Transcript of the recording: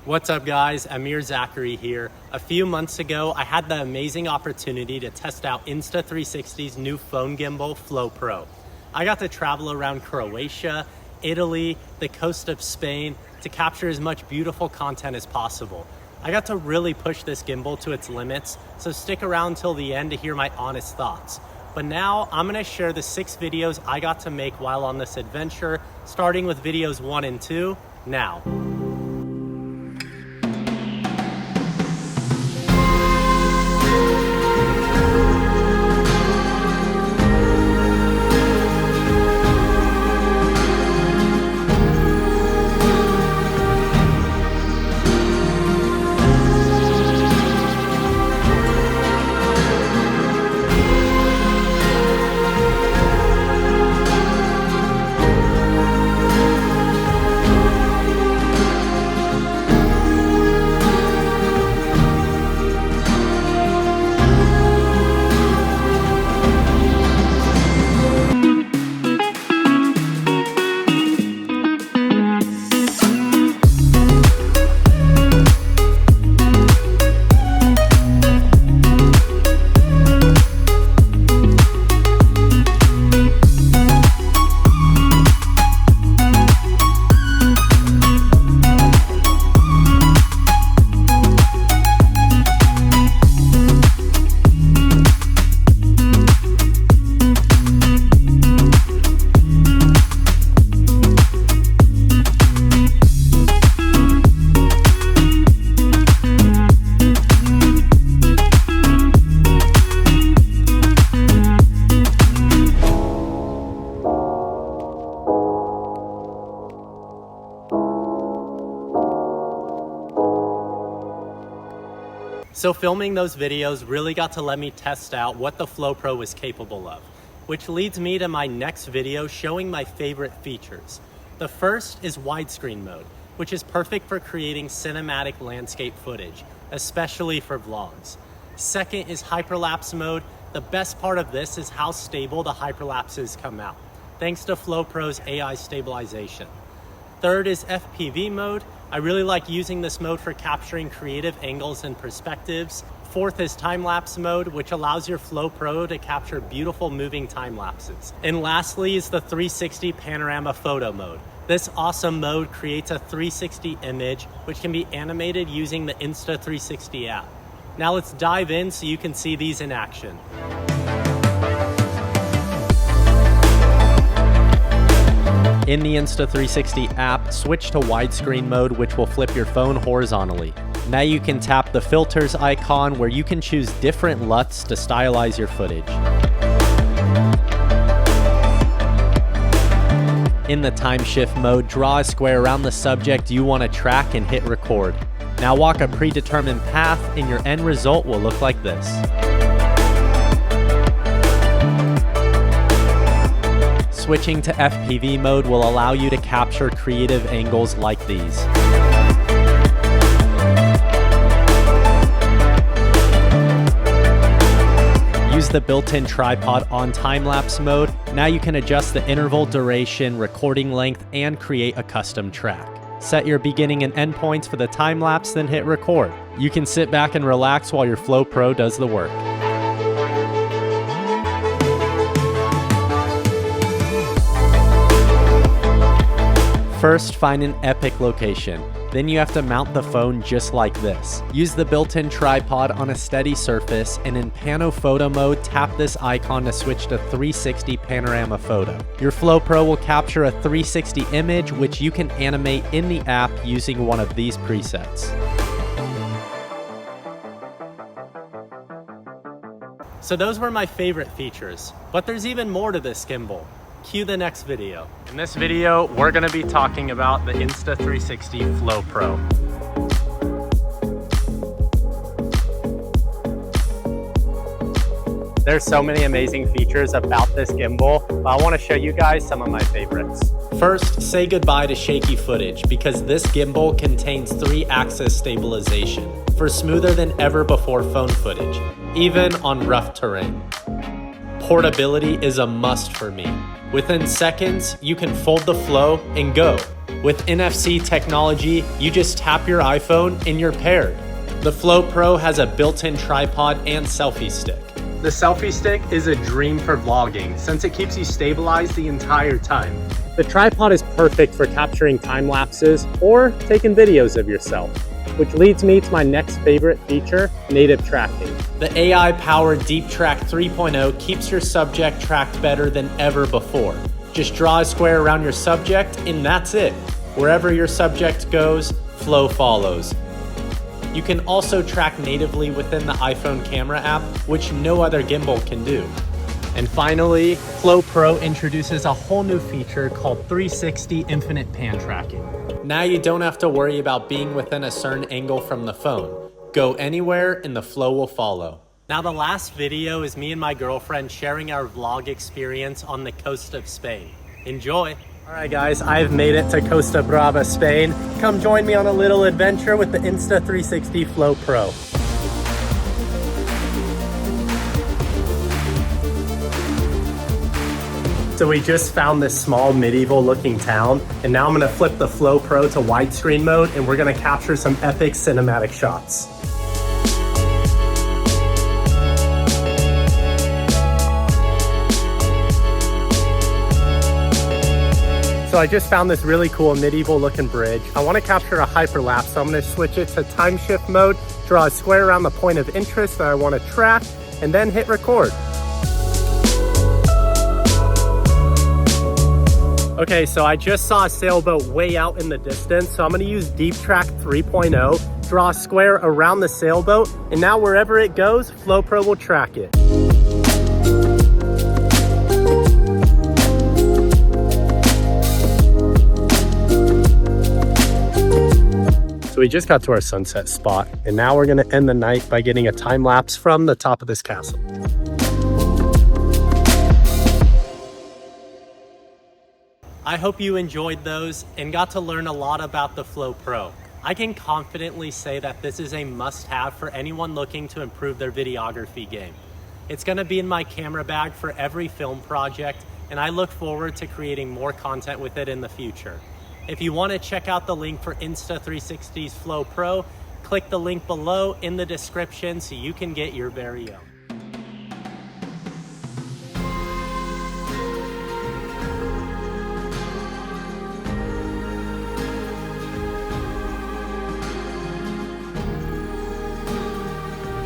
What's up guys, Amir Zakeri here. A few months ago, I had the amazing opportunity to test out Insta360's new phone gimbal, Flow Pro. I got to travel around Croatia, Italy, the coast of Spain to capture as much beautiful content as possible. I got to really push this gimbal to its limits, so stick around till the end to hear my honest thoughts. But now I'm gonna share the 6 videos I got to make while on this adventure, starting with videos 1 and 2 now. So filming those videos really got to let me test out what the Flow Pro was capable of, which leads me to my next video showing my favorite features. The first is Widescreen Mode, which is perfect for creating cinematic landscape footage, especially for vlogs. Second is Hyperlapse Mode. The best part of this is how stable the hyperlapses come out, thanks to Flow Pro's AI stabilization. Third is FPV Mode. I really like using this mode for capturing creative angles and perspectives. Fourth is Timelapse Mode, which allows your Flow Pro to capture beautiful moving time lapses. And lastly is the 360 Panorama Photo Mode. This awesome mode creates a 360 image, which can be animated using the Insta360 app. Now let's dive in so you can see these in action. In the Insta360 app, switch to widescreen mode, which will flip your phone horizontally. Now you can tap the filters icon where you can choose different LUTs to stylize your footage. In the Timeshift mode, draw a square around the subject you want to track and hit record. Now walk a predetermined path and your end result will look like this. Switching to FPV mode will allow you to capture creative angles like these. Use the built-in tripod on Timelapse mode. Now you can adjust the interval, duration, recording length, and create a custom track. Set your beginning and end points for the time-lapse, then hit record. You can sit back and relax while your Flow Pro does the work. First, find an epic location. Then you have to mount the phone just like this. Use the built-in tripod on a steady surface, and in Pano Photo mode, tap this icon to switch to 360 Panorama Photo. Your Flow Pro will capture a 360 image, which you can animate in the app using one of these presets. So those were my favorite features, but there's even more to this gimbal. Cue the next video. In this video, we're gonna be talking about the Insta360 Flow Pro. There's so many amazing features about this gimbal, but I wanna show you guys some of my favorites. First, say goodbye to shaky footage because this gimbal contains 3-axis stabilization for smoother than ever before phone footage, even on rough terrain. Portability is a must for me. Within seconds, you can fold the flow and go. With NFC technology, you just tap your iPhone and you're paired. The Flow Pro has a built-in tripod and selfie stick. The selfie stick is a dream for vlogging since it keeps you stabilized the entire time. The tripod is perfect for capturing time lapses or taking videos of yourself, which leads me to my next favorite feature, native tracking. The AI-powered Deep Track 3.0 keeps your subject tracked better than ever before. Just draw a square around your subject and that's it. Wherever your subject goes, flow follows. You can also track natively within the iPhone camera app, which no other gimbal can do. And finally, Flow Pro introduces a whole new feature called 360 Infinite Pan Tracking. Now you don't have to worry about being within a certain angle from the phone. Go anywhere and the flow will follow. Now the last video is me and my girlfriend sharing our vlog experience on the coast of Spain. Enjoy! Alright guys, I've made it to Costa Brava, Spain. Come join me on a little adventure with the Insta360 Flow Pro. So we just found this small medieval looking town, and now I'm gonna flip the Flow Pro to widescreen mode and we're gonna capture some epic cinematic shots. So I just found this really cool medieval looking bridge. I want to capture a hyperlapse, so I'm going to switch it to Timeshift mode, draw a square around the point of interest that I want to track, and then hit record. Okay, so I just saw a sailboat way out in the distance, so I'm going to use Deep Track 3.0, draw a square around the sailboat, and now wherever it goes, Flow Pro will track it. So we just got to our sunset spot, and now we're gonna end the night by getting a time lapse from the top of this castle. I hope you enjoyed those and got to learn a lot about the Flow Pro. I can confidently say that this is a must-have for anyone looking to improve their videography game. It's gonna be in my camera bag for every film project, and I look forward to creating more content with it in the future. If you want to check out the link for Insta360's Flow Pro, click the link below in the description so you can get your very own.